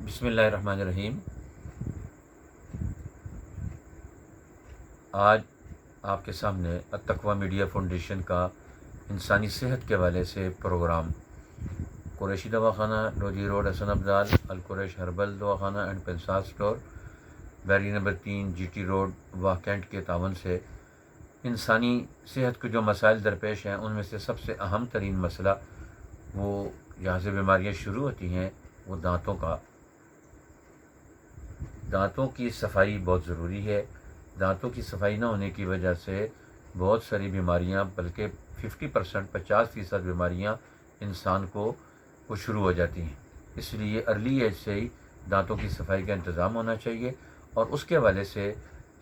बिस्मिल्लाहिर्रहमानिर्रहीम। आज आपके सामने अत्तक़वा मीडिया फाउंडेशन का इंसानी सेहत के हवाले से प्रोग्राम कुरैशी दवाखाना, लोधी रोड, हसन अब्दाल, अल कुरैश हर्बल दवाखाना एंड पेंसार स्टोर, बैरी number 3, GT road, Wah cantt के तावन से इंसानी सेहत के जो मसाइल दरपेश हैं उनमें से सबसे अहम तरीन मसला वो जहाँ से बीमारियाँ शुरू होती हैं वो दांतों की सफाई बहुत ज़रूरी है। दांतों की सफाई ना होने की वजह से बहुत सारी बीमारियां, बल्कि 50% बीमारियां इंसान को वो शुरू हो जाती हैं। इसलिए अर्ली एज से ही दांतों की सफाई का इंतज़ाम होना चाहिए। और उसके हवाले से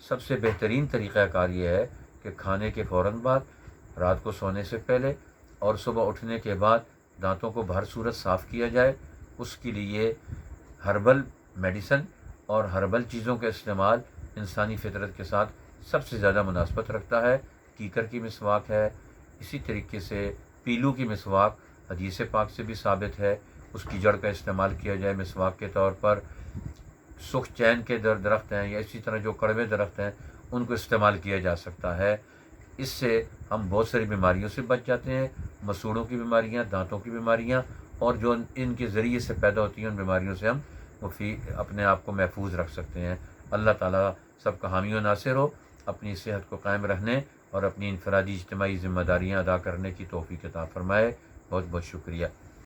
सबसे बेहतरीन तरीक़ाकार ये है कि खाने के फ़ौरन बाद, रात को सोने से पहले और सुबह उठने के बाद दांतों को भर सूरत साफ़ किया जाए। उसके लिए हर्बल मेडिसन और हर्बल चीज़ों का इस्तेमाल इंसानी फितरत के साथ सबसे ज़्यादा मुनासबत रखता है। कीकर की मिसवाक है, इसी तरीके से पीलू की मिसवाक हदीस पाक से भी साबित है, उसकी जड़ का इस्तेमाल किया जाए मिसवाक के तौर पर। सुख चैन के दरख्त हैं या इसी तरह जो कड़वे दरख्त हैं उनको इस्तेमाल किया जा सकता है। इससे हम बहुत सारी बीमारियों से बच जाते हैं, मसूड़ों की बीमारियां, दांतों की बीमारियां, और जो इनके ज़रिए से पैदा होती हैं उन बीमारियों से हम अपने आप को महफूज रख सकते हैं। अल्लाह ताला सबका हामी व नासिर हो। अपनी सेहत को कायम रखने और अपनी इनफरादी इज्तिमाई ज़िम्मेदारियाँ अदा करने की तौफ़ीक़ अता फ़रमाए। बहुत बहुत शुक्रिया।